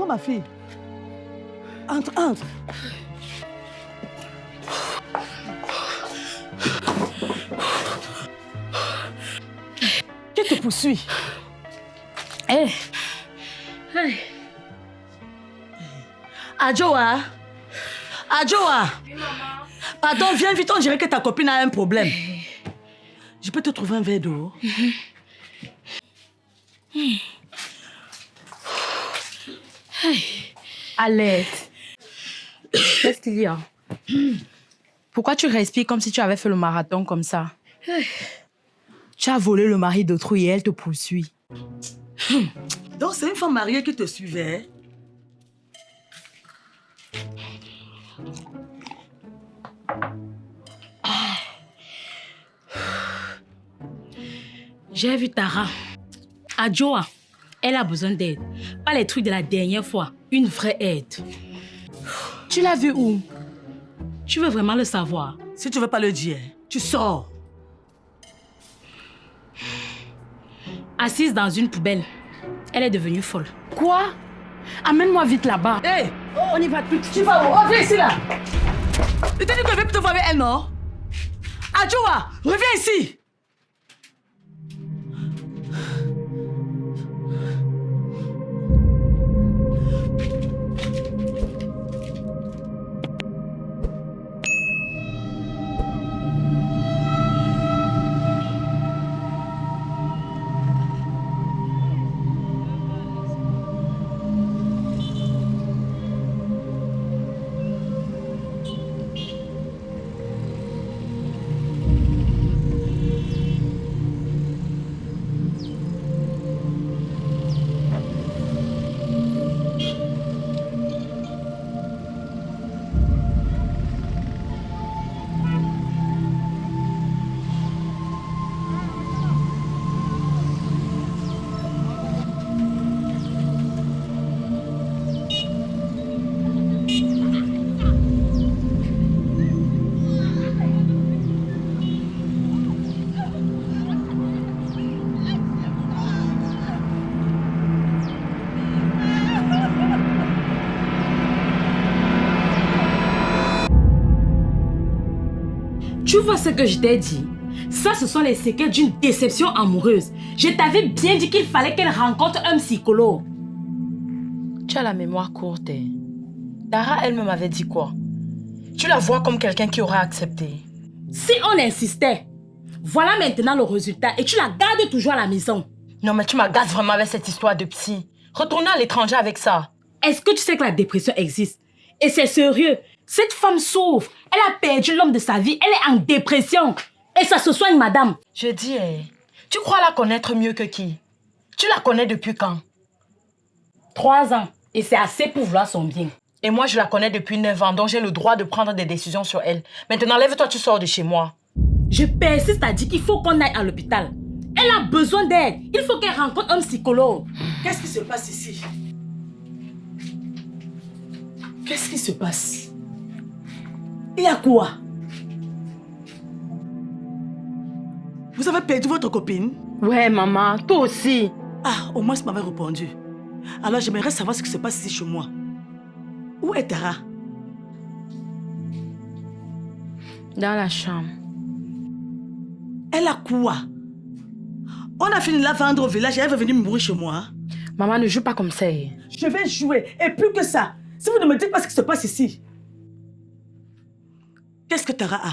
quoi, ma fille? Entre, entre. Qui te poursuit? Hey. Hey. Adjoa. Adjoa. Oui, maman. Pardon, viens vite, on dirait que ta copine a un problème. Je peux te trouver un verre d'eau? Alette. Qu'est-ce qu'il y a? Pourquoi tu respires comme si tu avais fait le marathon comme ça? Tu as volé le mari d'autrui et elle te poursuit. Donc c'est une femme mariée qui te suivait? J'ai vu Tara. Adjoa, elle a besoin d'aide. Pas les trucs de la dernière fois. Une vraie aide. Tu l'as vue où? Tu veux vraiment le savoir? Si tu veux pas le dire, tu sors. Assise dans une poubelle. Elle est devenue folle. Quoi? Amène-moi vite là-bas. Hé, hey, on y va tout. Tu vas où? Reviens ici, là. Je t'ai dit que je vais plus te voir avec elle, non? Adjoa, reviens ici. Tu vois ce que je t'ai dit? Ça, ce sont les séquelles d'une déception amoureuse. Je t'avais bien dit qu'il fallait qu'elle rencontre un psychologue. Tu as la mémoire courte. Tara elle-même m'avait dit quoi? Tu la vois comme quelqu'un qui aurait accepté. Si on insistait, voilà maintenant le résultat et tu la gardes toujours à la maison. Non mais tu m'agaces vraiment avec cette histoire de psy. Retourner à l'étranger avec ça. Est-ce que tu sais que la dépression existe? Et c'est sérieux. Cette femme souffre. Elle a perdu l'homme de sa vie. Elle est en dépression. Et ça se soigne, madame. Je dis, tu crois la connaître mieux que qui? Tu la connais depuis quand? 3 ans. Et c'est assez pour vouloir son bien. Et moi, je la connais depuis 9 ans, donc j'ai le droit de prendre des décisions sur elle. Maintenant, lève-toi, tu sors de chez moi. Je persiste à dire qu'il faut qu'on aille à l'hôpital. Elle a besoin d'aide. Il faut qu'elle rencontre un psychologue. Qu'est-ce qui se passe ici? Qu'est-ce qui se passe? Il y a quoi? Vous avez perdu votre copine? Ouais, maman, toi aussi. Ah, au moins, ça m'avait répondu. Alors, j'aimerais savoir ce qui se passe ici chez moi. Où est Tara? Dans la chambre. Elle a quoi? On a fini de la vendre au village et elle veut venir mourir chez moi. Maman, ne joue pas comme ça. Je vais jouer. Et plus que ça, si vous ne me dites pas ce qui se passe ici. Qu'est-ce que Tara a?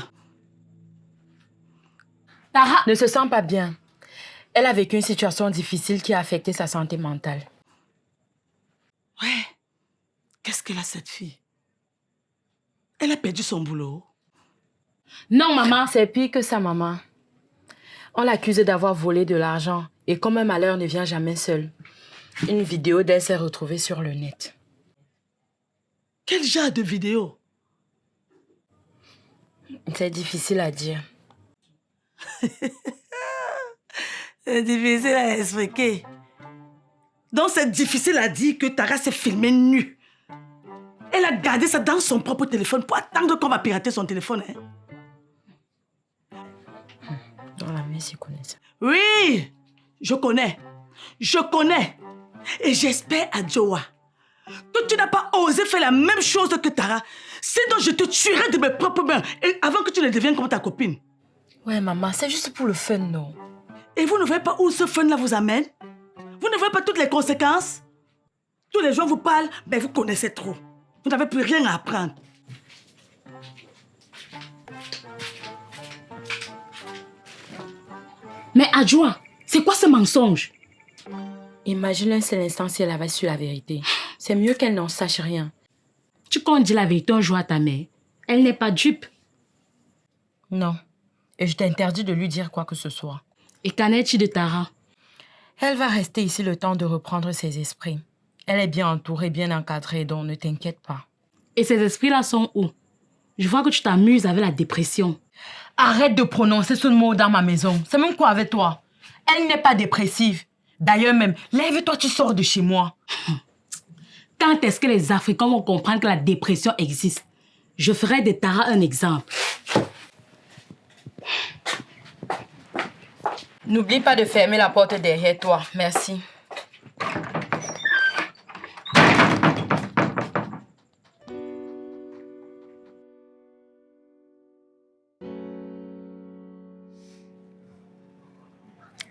Tara Ne se sent pas bien. Elle a vécu une situation difficile qui a affecté sa santé mentale. Ouais. Qu'est-ce qu'elle a, cette fille? Elle a perdu son boulot. Non, maman. C'est pire que ça, maman. On l'accuse d'avoir volé de l'argent. Et comme un malheur ne vient jamais seul, une vidéo d'elle s'est retrouvée sur le net. Quel genre de vidéo? C'est difficile à dire. C'est difficile à expliquer. Donc c'est difficile à dire que Tara s'est filmée nue. Elle a gardé ça dans son propre téléphone pour attendre qu'on va pirater son téléphone. Hein? Dans la messe, ils connaissent. Oui, je connais. Je connais. Et j'espère, Adjoa, que tu n'as pas osé faire la même chose que Tara. Sinon, je te tuerai de mes propres mains et avant que tu ne deviennes comme ta copine. Ouais, maman, c'est juste pour le fun, non? Et vous ne voyez pas où ce fun-là vous amène? Vous ne voyez pas toutes les conséquences? Tous les gens vous parlent, mais vous connaissez trop. Vous n'avez plus rien à apprendre. Mais Adjoa, c'est quoi ce mensonge? Imagine un seul instant si elle avait su la vérité. C'est mieux qu'elle n'en sache rien. Tu comptes dire la vérité un jour à ta mère. Elle n'est pas dupe. Non. Et je t'interdis de lui dire quoi que ce soit. Et qu'en est-il de Tara? Elle va rester ici le temps de reprendre ses esprits. Elle est bien entourée, bien encadrée, donc ne t'inquiète pas. Et ces esprits-là sont où? Je vois que tu t'amuses avec la dépression. Arrête de prononcer ce mot dans ma maison. C'est même quoi avec toi? Elle n'est pas dépressive. D'ailleurs même, lève-toi, tu sors de chez moi. Quand est-ce que les Africains vont comprendre que la dépression existe? Je ferai de Tara un exemple. N'oublie pas de fermer la porte derrière toi. Merci.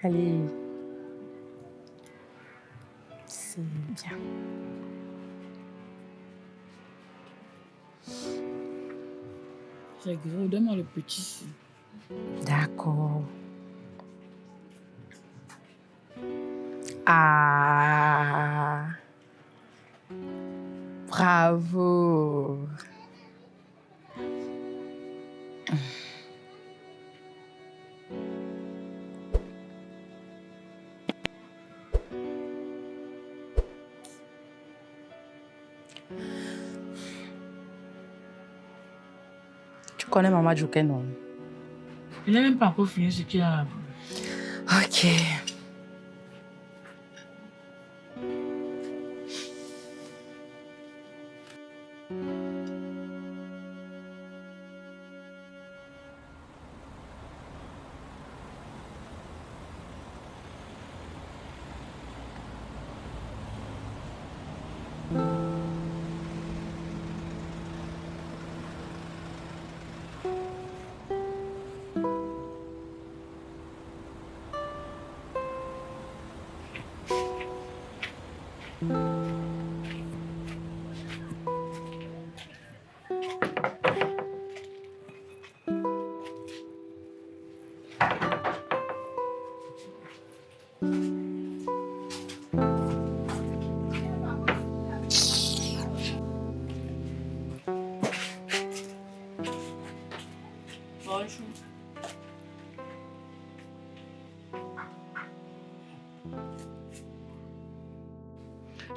Allez. C'est bien. C'est gros, donne-moi le petit. D'accord. Ah. Bravo. Tu connais Maman Joker, non? Il n'a même pas encore fini ce qu'il a. Ok.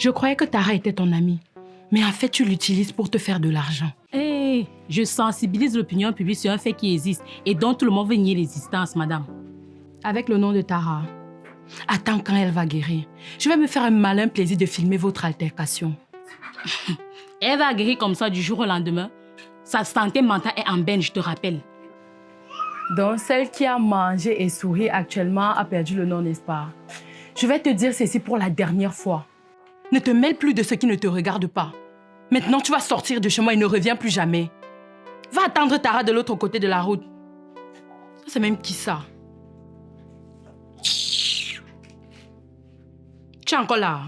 Je croyais que Tara était ton amie. Mais en fait, tu l'utilises pour te faire de l'argent. Hé, je sensibilise l'opinion publique sur un fait qui existe et dont tout le monde veut nier l'existence, madame. Avec le nom de Tara. Attends quand elle va guérir. Je vais me faire un malin plaisir de filmer votre altercation. Elle va guérir comme ça du jour au lendemain. Sa santé mentale est en berne, je te rappelle. Donc, celle qui a mangé et souri actuellement a perdu le nom, n'est-ce pas? Je vais te dire ceci pour la dernière fois. Ne te mêle plus de ce qui ne te regarde pas. Maintenant, tu vas sortir de chez moi et ne reviens plus jamais. Va attendre Tara de l'autre côté de la route. C'est même qui ça? Tu es encore là?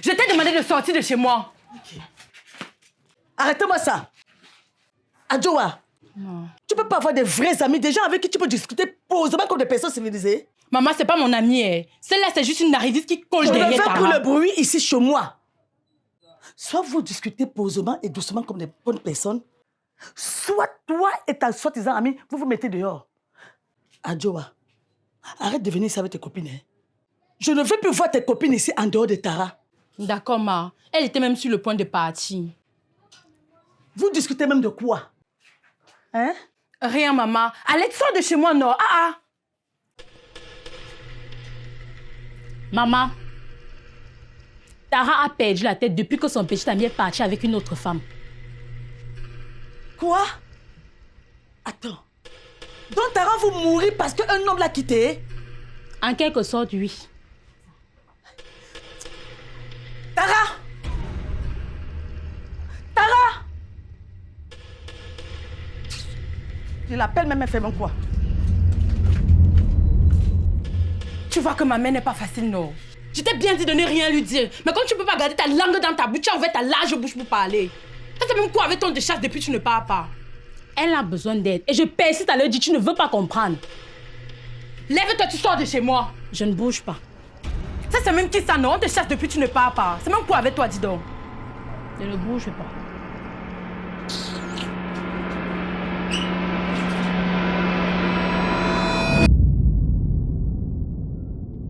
Je t'ai demandé de sortir de chez moi. Okay. Arrêtez-moi ça. Adjoa, tu peux pas avoir des vrais amis, des gens avec qui tu peux discuter posément comme des personnes civilisées. Maman, c'est pas mon amie. Hein. Celle-là, c'est juste une arriviste qui colle derrière Tara. Je ne fais plus le bruit ici chez moi. Soit vous discutez posément et doucement comme des bonnes personnes, soit toi et ta soi-disant amie, vous vous mettez dehors. Adjoa, arrête de venir ici avec tes copines. Hein. Je ne veux plus voir tes copines ici en dehors de Tara. D'accord, ma. Elle était même sur le point de partir. Vous discutez même de quoi? Hein? Rien, maman. Allez, sors de chez moi, non. Ah, ah. Maman, Tara a perdu la tête depuis que son petit ami est parti avec une autre femme. Quoi? Attends. Donc Tara vous mourir parce qu'un homme l'a quittée? En quelque sorte, oui. Je l'appelle même, elle fait même quoi? Tu vois que ma mère n'est pas facile, non? Je t'ai bien dit de ne rien lui dire. Mais quand tu peux pas garder ta langue dans ta bouche, tu as ouvert ta large bouche pour parler. Ça c'est même quoi avec ton de chasse depuis que tu ne parles pas? Elle a besoin d'aide. Et je persiste à leur dire, tu ne veux pas comprendre. Lève-toi, tu sors de chez moi. Je ne bouge pas. Ça c'est même qui ça, non? On te chasse depuis que tu ne parles pas. C'est même quoi avec toi, dis donc? Je ne bouge pas.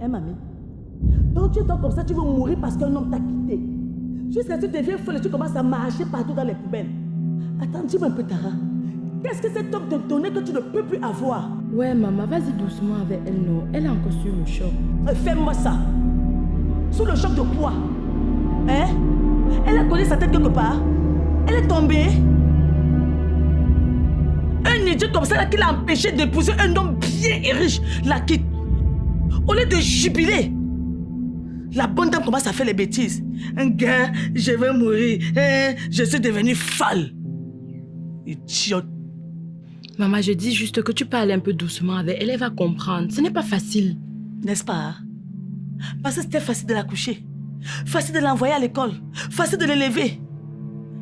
Hein, mamie? Donc tu es comme ça, tu veux mourir parce qu'un homme t'a quitté. Jusqu'à ce que tu deviens folle et tu commences à marcher partout dans les poubelles. Attends, dis-moi un peu, Tara. Qu'est-ce que cet homme te donnait que tu ne peux plus avoir? Ouais, maman, vas-y doucement avec elle, non. Elle est encore sur le choc. Fais-moi ça. Sous le choc de quoi? Hein? Elle a collé sa tête quelque part? Elle est tombée? Un idiot comme ça là, qui l'a empêché d'épouser un homme bien et riche la quitte. Au lieu de jubiler, la bonne dame commence à faire les bêtises. Un gars, je vais mourir. Hein? Je suis devenue folle. Idiote. Maman, je dis juste que tu parles un peu doucement avec elle, elle va comprendre. Ce n'est pas facile. N'est-ce pas? Hein? Parce que c'était facile de la coucher. Facile de l'envoyer à l'école. Facile de l'élever.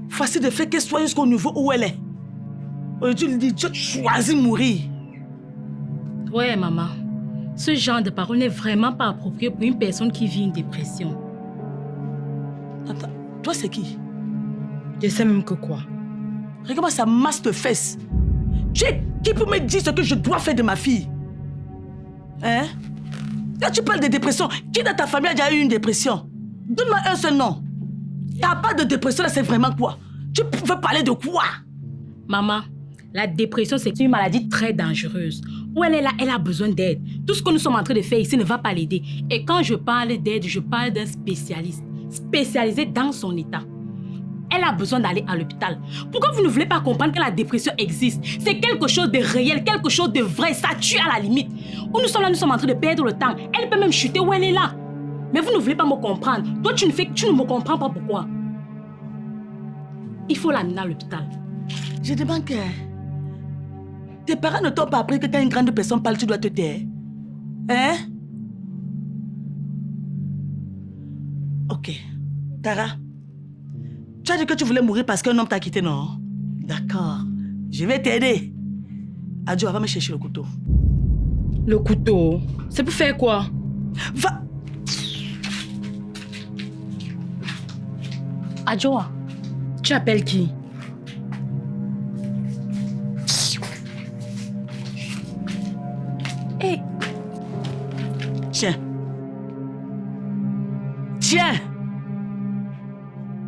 Facile de faire qu'elle soit jusqu'au niveau où elle est. Aujourd'hui, l'idiot choisit mourir. Ouais, maman. Ce genre de parole n'est vraiment pas approprié pour une personne qui vit une dépression. Attends, toi c'est qui? Je sais même que quoi. Regarde-moi sa masse de fesses. Tu es qui pour me dire ce que je dois faire de ma fille? Hein? Là tu parles de dépression. Qui dans ta famille a déjà eu une dépression? Donne-moi un seul nom. Il n'y a pas de dépression là, c'est vraiment quoi? Tu veux parler de quoi? Maman, la dépression, c'est une maladie très dangereuse. Où elle est là, elle a besoin d'aide. Tout ce que nous sommes en train de faire ici ne va pas l'aider. Et quand je parle d'aide, je parle d'un spécialiste, spécialisé dans son état. Elle a besoin d'aller à l'hôpital. Pourquoi vous ne voulez pas comprendre que la dépression existe? C'est quelque chose de réel, quelque chose de vrai. Ça tue à la limite. Où nous sommes là, nous sommes en train de perdre le temps. Elle peut même chuter où elle est là. Mais vous ne voulez pas me comprendre. Toi, tu ne me comprends pas pourquoi. Il faut l'amener à l'hôpital. Je demande que... Tes parents ne t'ont pas appris que quand une grande personne parle, tu dois te taire. Hein? Ok. Tara, tu as dit que tu voulais mourir parce qu'un homme t'a quitté, non? D'accord. Je vais t'aider. Adjo, va me chercher le couteau. Le couteau, c'est pour faire quoi? Va! Adjoa, Tu appelles qui? hé, Tiens. Tiens!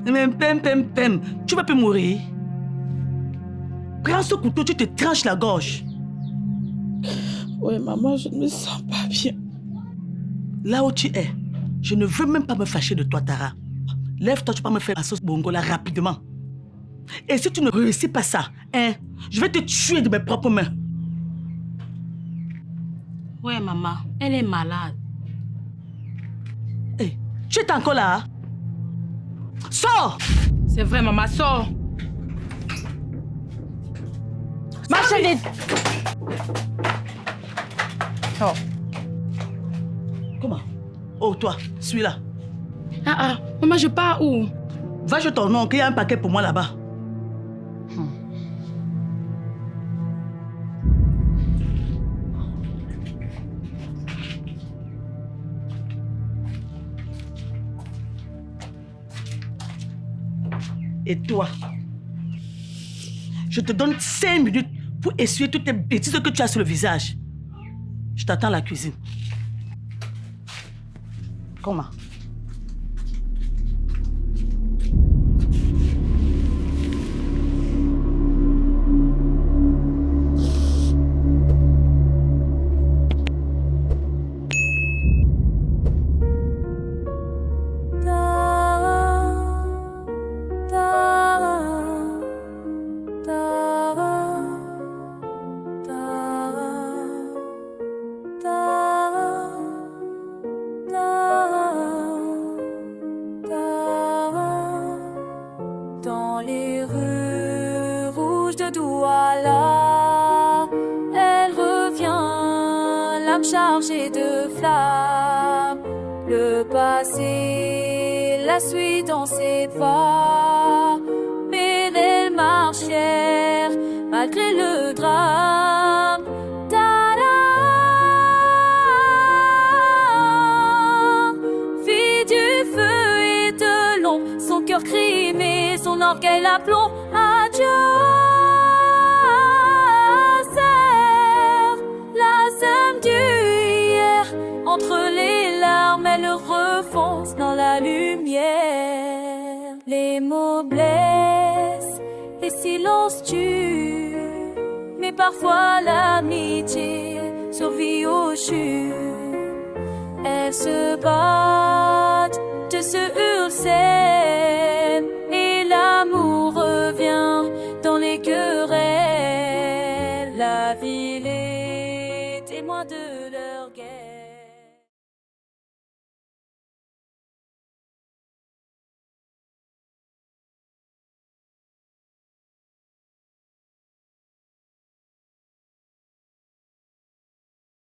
Mais pem. Tu vas plus mourir. Prends ce couteau, tu te tranches la gorge. Ouais, maman, je ne me sens pas bien. Là où tu es, je ne veux même pas me fâcher de toi, Tara. Lève-toi, tu peux me faire la sauce bongo là rapidement. Et si tu ne réussis pas ça, hein, je vais te tuer de mes propres mains. ouais, maman, elle est malade. Hé, tu es encore là? Hein? Sors! C'est vrai, maman, sors. Marche vite. Oh. Comment? Oh, toi, suis-là. Ah, maman, je pars où? Va chez ton oncle, il y a un paquet pour moi là-bas. Et toi, je te donne 5 minutes pour essuyer toutes les bêtises que tu as sur le visage. Je t'attends à la cuisine. Comment? Dans les rues rouges de Douala, âme chargée de flammes. Le passé la suit dans ses pas, mais elles marchèrent malgré le drame. Ta-da! Fille du feu et de l'ombre, son cœur crimé, son orgueil l'aplomb. Adieu, sœur, la sème du hier. Entre les larmes, elle refonce dans la lumière. Les mots blessent, les silences tuent, mais parfois l'amitié survit aux chutes. Elles se battent, de se hurlent, s'aiment, et l'amour revient dans les querelles. La ville